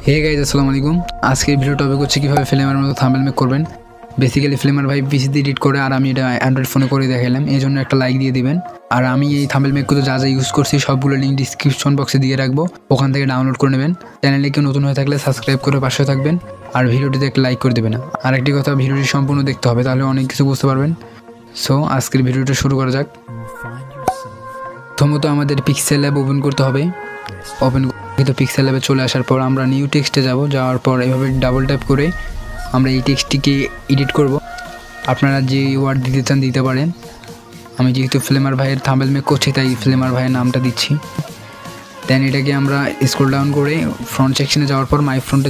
Hey guys अस्सलाम वालेकुम। आज के ভিডিও টপিক হচ্ছে কিভাবে ফ্লেমার মতো থাম্বনেল মেক করবেন। বেসিক্যালি ফ্লেমার ভাই পিসিতে এডিট করে আর আমি এটা অ্যান্ড্রয়েড ফোনে করে দেখাইলাম, এই জন্য একটা লাইক দিয়ে দিবেন। আর আমি এই থাম্বনেল মেক করতে যা যা ইউজ করছি সবগুলো লিঙ্ক ডিসক্রিপশন বক্সে দিয়ে রাখবো, ওখান থেকে ডাউনলোড করে নেবেন। চ্যানেলে কেউ নতুন হয়ে থাকলে সাবস্ক্রাইব করে পাশে থাকবেন আর ভিডিওটিতে একটা লাইক করে দেবেন। আর একটি কথা, ভিডিওটি সম্পূর্ণ দেখতে হবে, তাহলে অনেক কিছু বুঝতে পারবেন। সো আজকের ভিডিওটা শুরু করা যাক। প্রথমত আমাদের পিক্সেল ল্যাব ওপেন করতে হবে। ওপেন তো পিক্সেল ল্যাবে চলে আসার পর আমরা নিউ টেক্সটে যাওয়ার পর এভাবে ডাবল ট্যাপ করে আমরা এই টেক্সটটিকে এডিট করব। আপনারা যে ওয়ার্ড দিতে চান দিতে পারেন। আমি যেহেতু ফ্লেমার ভাইয়ের থাম্বনেল মেক করছি তাই ফ্লেমার ভাইয়ের নামটা দিচ্ছি। দেন এটাকে আমরা স্ক্রল ডাউন করে ফ্রন্ট সেকশনে যাওয়ার পর মাই ফ্রন্টে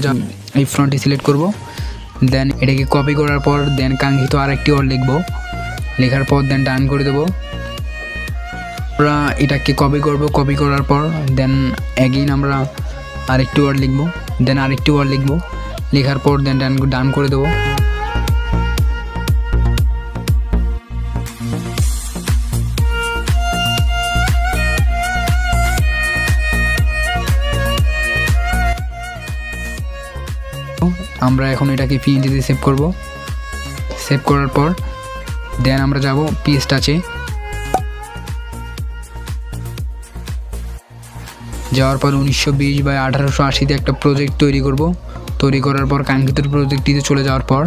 এই ফ্রন্টে সিলেক্ট করব। দেন এটাকে কপি করার পর দেন কাঙ্ক্ষিত আরেকটি ওয়ার্ড লিখব। লেখার পর দেন ডান করে দেবো। আমরা এটাকে কপি করব। কপি করার পর দেন অ্যাগেইন আমরা আরেকটি ওয়ার্ড লিখব। দেন আরেকটি ওয়ার্ড লিখব। লেখার পর দেন ডান করে দেবো। আমরা এখন এটাকে পিএনজিতে সেভ করব। সেভ করার পর দেন আমরা যাব পেস্ট আছে, যাওয়ার পর 1920 বা 1880-তে একটা প্রজেক্ট তৈরি করব। তৈরি করার পর কাঙ্ক্ষিত প্রজেক্টটিতে চলে যাওয়ার পর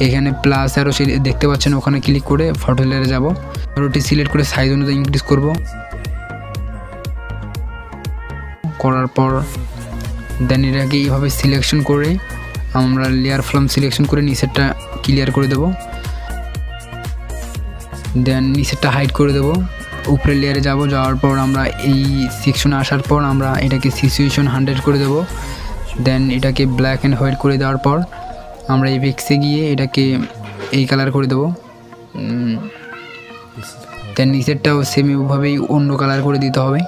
এখানে প্লাস আরও দেখতে পাচ্ছেন, ওখানে ক্লিক করে ফটো লেয়ারে যাব। ফটোটি সিলেক্ট করে সাইজ অনুযায়ী ইনক্রিজ করব। করার পর দেন এটাকে এইভাবে সিলেকশন করে আমরা লেয়ার ফ্রম সিলেকশন করে নিচেরটা ক্লিয়ার করে দেব। দেন নিচেরটা হাইড করে দেব। উপরের লেয়ারে যাওয়ার পর আমরা এই সেকশনে আসার পর আমরা এটাকে সিচুয়েশন 100 করে দেব। দেন এটাকে ব্ল্যাক অ্যান্ড হোয়াইট করে দেওয়ার পর আমরা এই পিক্সে গিয়ে এটাকে এই কালার করে দেব। দেন নিচেরটাও সেম ওভাবেই অন্য কালার করে দিতে হবে।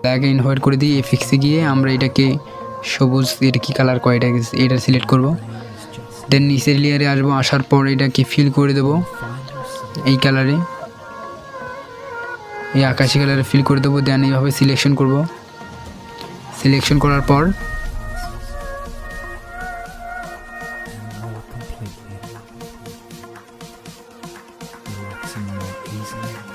ব্ল্যাক অ্যান্ড হোয়াইট করে দিয়ে এই পিক্সে গিয়ে আমরা এটাকে সবুজ, এটা কি কালার কয় এটা সিলেক্ট করব। দেন নিচের লেয়ারে আসবো। আসার পর এটাকে ফিল করে দেব এই কালারে, এই আকাশি কালারে ফিল করে দেবো। দেন এইভাবে সিলেকশন করব। সিলেকশন করার পর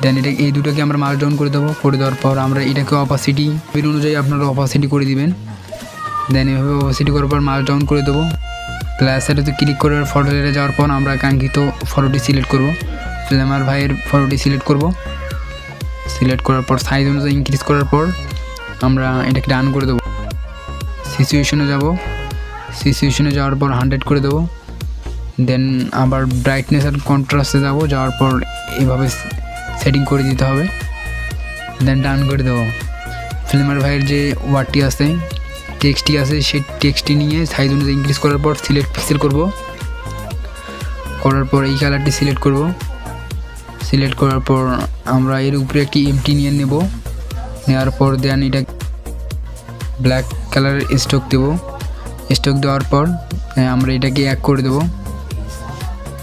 দেন এটা এই দুটোকে আমরা মার্ক ডাউন করে দেবো। করে দেওয়ার পর আমরা এটাকে অপাসিটি অনুযায়ী আপনারা অপাসিটি করে দিবেন। দেন এভাবে অপাসিটি করার পর মার্ক ডাউন করে দেবো। প্লাসেরতে ক্লিক করে ফটো লেয়ারে যাওয়ার পর আমরা কাঙ্ক্ষিত ফটোটি সিলেক্ট করব। ফ্লেমার ভাইয়ের ফটোটি সিলেক্ট করব। সিলেক্ট করার পর সাইজ অনুযায়ী ইনক্রিজ করার পর আমরা এটাকে ডান করে দেবো। সিচুয়েশনে যাব। সিচুয়েশনে যাওয়ার পর 100 করে দেবো। দেন আবার ব্রাইটনেস আর কন্ট্রাস্টে যাওয়ার পর এভাবে সেটিং করে দিতে হবে। দেন ডান করে দেবো। ফ্লেমার ভাইয়ের যে ওয়ার্ডটি আছে, টেক্সটটি আছে, সেই টেক্সটটি নিয়ে সাইজ অনুযায়ী ইনক্রিজ করার পর সিলেক্ট পিক্সেল করব। করার পর এই কালারটি সিলেক্ট করব। সিলেক্ট করার পর আমরা এর উপরে একটি এমটি নিয়ে নেব। নেওয়ার পর দেন এটা ব্ল্যাক কালারের স্ট্রোক দেব। স্ট্রোক দেওয়ার পর আমরা এটাকে এক করে দেব।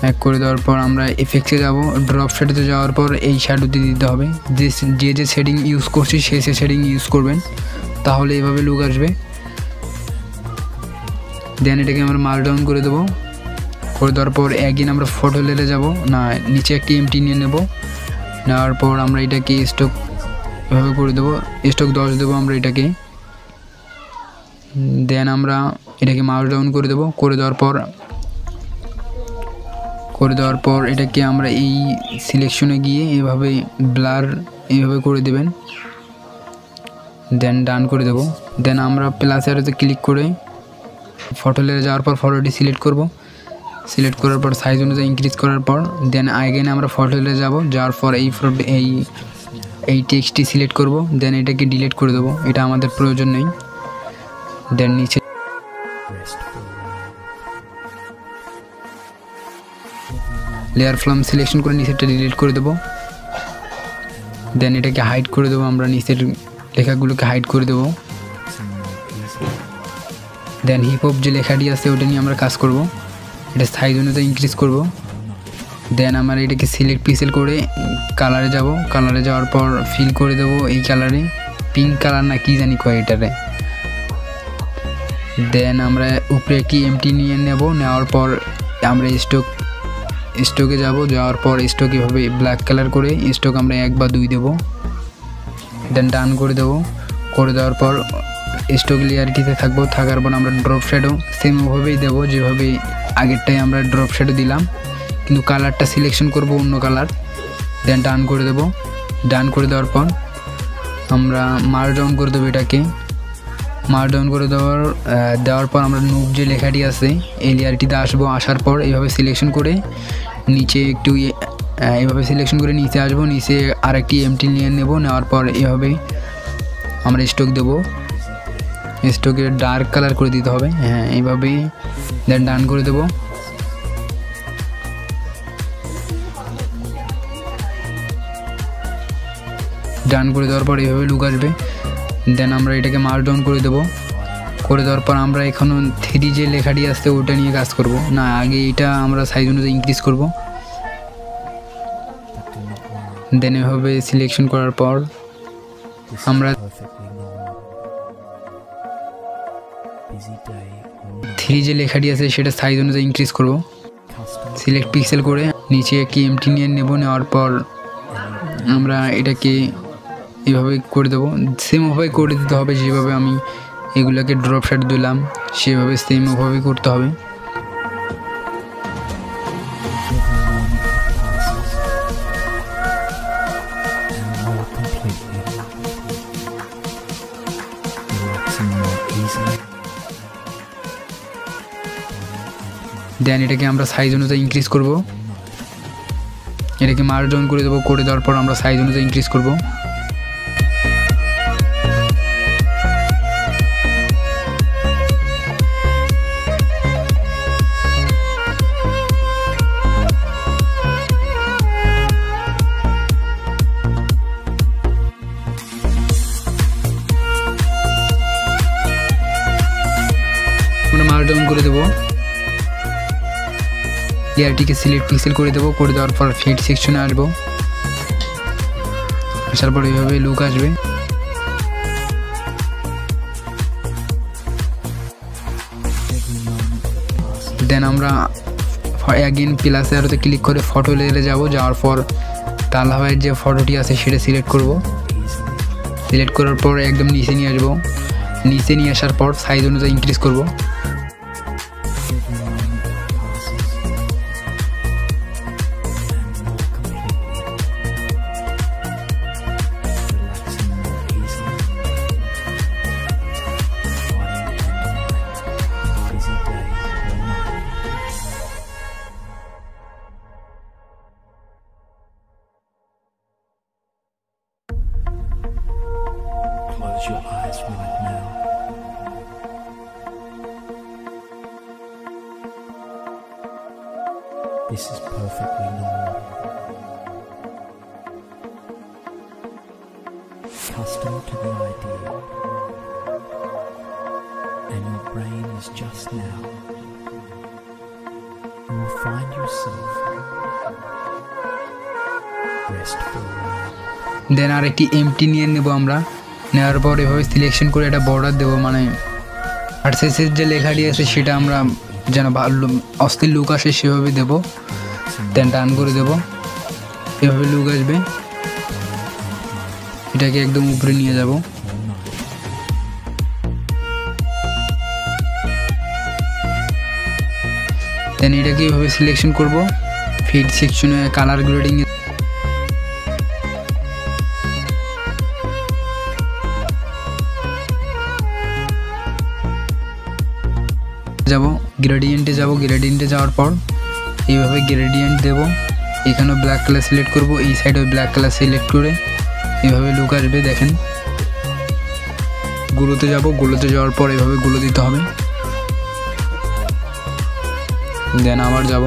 এক করে দেওয়ার পর আমরা এফেক্টসে যাব। ড্রপ শেডোতে যাওয়ার পর এই শ্যাডোতে দিতে হবে। যে শেডিং ইউজ করছি সে শেডিং ইউজ করবেন, তাহলে এভাবে লুক আসবে। দেন এটাকে আমরা মার্ক ডাউন করে দেবো। করে দেওয়ার পর একদিন আমরা ফটো লেয়ারে যাব, না নিচে একটি এমটি নিয়ে নেব। নেওয়ার পর আমরা এটাকে স্টক এভাবে করে দেবো। স্টক 10 দেবো আমরা এটাকে। দেন আমরা এটাকে মার্ক ডাউন করে দেবো। করে দেওয়ার পর এটাকে আমরা এই সিলেকশনে গিয়ে এভাবে ব্লার এইভাবে করে দেবেন। দেন ডান করে দেবো। দেন আমরা প্লাস আরোতে ক্লিক করে ফটো লেয়ারে যাওয়ার পর ফটোটি সিলেক্ট করব। সিলেক্ট করার পর সাইজ অনুযায়ী ইনক্রিজ করার পর দেন আইগেন আমরা ফটো লেয়ারে যাব। যাওয়ার পর এই টেক্সটটি সিলেক্ট করব। দেন এটাকে ডিলিট করে দেবো, এটা আমাদের প্রয়োজন নেই। দেন নিচে লেয়ার ফ্রম সিলেকশন করে নিচেরটা ডিলিট করে দেবো। দেন এটাকে হাইড করে দেবো। আমরা নিচের লেখাগুলোকে হাইড করে দেবো। দেন হিপহপ যে লেখাটি আছে ওটা নিয়ে আমরা কাজ করব। এটা সাইজ অনুযায়ী ইনক্রিজ করব। দেন আমরা এটাকে সিলেক্ট পিক্সেল করে কালারে যাব। কালারে যাওয়ার পর ফিল করে দেবো এই কালারে। পিঙ্ক কালার না কি জানি কয় এটারে। দেন আমরা উপরে কি এমটি নিয়ে নেব, নেওয়ার পর আমরা স্টকে যাব, যাওয়ার পর স্টক এভাবে ব্ল্যাক কালার করে স্টক আমরা 1 বা 2 দেবো। দেন ডান করে দেবো, করে দেওয়ার পর স্টক লেয়ারটিতে থাকবো, থাকার পর আমরা ড্রপ শ্যাডো সেমভাবেই দেবো যেভাবে আগেরটাই আমরা ড্রপ শ্যাডো দিলাম, কিন্তু কালারটা সিলেকশন করব অন্য কালার। দেন ডান করে দেবো, ডান করে দেওয়ার পর আমরা মার্ক ডাউন করে দেবো, এটাকে মার্ক ডাউন করে দেওয়ার পর আমরা নুব যে লেখাটি আছে এই লেয়ারটিতে আসবো। আসার পর এইভাবে সিলেকশন করে নিচে একটু এইভাবে সিলেকশন করে নিচে আসবো, নিচে আরেকটি এমটি নিয়ে নেব, নেওয়ার পর এইভাবে আমরা স্টক দেবো, স্টকে ডার্ক কালার করে দিতে হবে, হ্যাঁ এইভাবেই। দেন ডান করে দেবো, ডান করে দেওয়ার পর এইভাবে লুক আসবে। দেন আমরা এটাকে মার্ক ডাউন করে দেবো, করে দেওয়ার পর আমরা এখনও 3 যে লেখাটি আসছে ওটা নিয়ে কাজ করব না, আগে এটা আমরা সাইজ অনুযায়ী ইনক্রিজ করব। দেন এভাবে সিলেকশন করার পর আমরা 3 যে লেখাটি আছে সেটা সাইজ অনুযায়ী ইনক্রিজ করব। সিলেক্ট পিক্সেল করে নিচে একটি এমটি নিয়ে নেব, নেওয়ার পর আমরা এটাকে এইভাবে করে দেবো, সেমভাবে করে দিতে হবে যেভাবে আমি এগুলোকে ড্রপ শ্যাডো দিলাম সেভাবে সেমভাবেই করতে হবে। দেন এটাকে আমরা সাইজ অনুযায়ী ইনক্রিজ করব, এটাকে মার্ক ডাউন করে দেবো, করে দেওয়ার পর আমরা সাইজ অনুযায়ী ইনক্রিজ করব। আমরা মার্ক ডাউন করে দেবো, লেয়ারটিকে সিলেক্ট পিক্সেল করে দেবো, করে দেওয়ার পর ফিট সেকশনে আসবো, আসার পর এইভাবে লুক আসবে। দেন আমরা অ্যাগেন প্লাস অ্যারোতে ক্লিক করে ফটো লেয়ারে যাব, যাওয়ার পর তালহাওয়ার যে ফটোটি আছে সেটা সিলেক্ট করব, সিলেক্ট করার পর একদম নিচে নিয়ে আসবো, নিচে নিয়ে আসার পর সাইজ অনুযায়ী ইনক্রিজ করব। Close your eyes right now. This is perfectly normal. Accustomed to the idea, and your brain is just now. You will find yourself restful. দেন আরেকটি এমটি নিয়ে নেব, আমরা নেওয়ার পর এভাবে সিলেকশন করে একটা বর্ডার দেবো, মানে আর্টসেসের যে লেখাটি আছে সেটা আমরা যেন ভালো অস্থির লুক আসে সেভাবে দেবো। দেন টান করে দেবো, এভাবে লুক আসবে, এটাকে একদম উপরে নিয়ে যাব। দেন এটাকে এভাবে সিলেকশন করব, ফিড সেকশনে কালার গ্রেডিং যাব, গ্রেডিয়েন্টে যাব, গ্রেডিয়েন্টে যাওয়ার পর এইভাবে গ্রেডিয়েন্ট দেব, এখানেও ব্ল্যাক কালার সিলেক্ট করব, এই সাইডে ব্ল্যাক কালার সিলেক্ট করে এইভাবে লুক আসবে। দেখেন গুলোতে যাব, গুলোতে যাওয়ার পর এইভাবে গুলো দিতে হবে। দেন আবার যাব,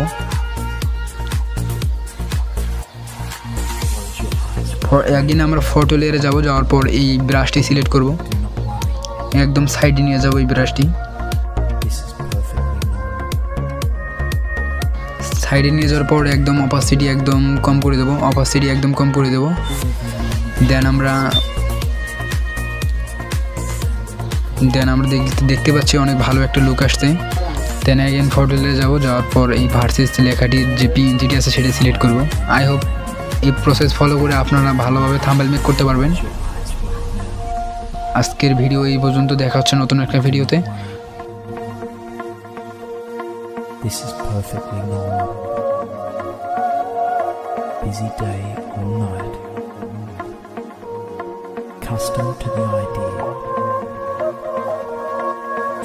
একদিন আমরা ফটো লেয়ারে যাব, যাওয়ার পর এই ব্রাশটি সিলেক্ট করব, একদম সাইডে নিয়ে যাব এই ব্রাশটি, সাইডে নিয়ে যাওয়ার পর একদম অপাসিটি একদম কম করে দেবো, অপাসিটি একদম কম করে দেবো। দেন আমরা দেন আমরা দেখতে পাচ্ছি অনেক ভালো একটা লুক আসছে। দেন অ্যাগেন ফটোতে যাওয়ার পর এই ভার্সেস লেখাটির যে পিএনজিটি আছে সেটা সিলেক্ট করব। আই হোপ এই প্রসেস ফলো করে আপনারা ভালোভাবে থাম্বনেল মেক করতে পারবেন। আজকের ভিডিও এই পর্যন্ত, দেখা হচ্ছে নতুন একটা ভিডিওতে। This is perfectly normal. Busy day or night. Accustomed to the idea.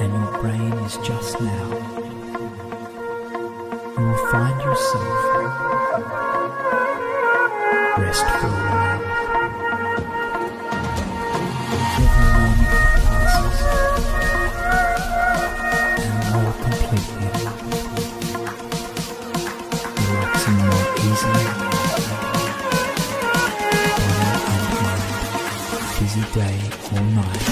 And your brain is just now. You will find yourself restful. Every moment that passes, and more completely, relaxing more easily, body and mind, busy day or night.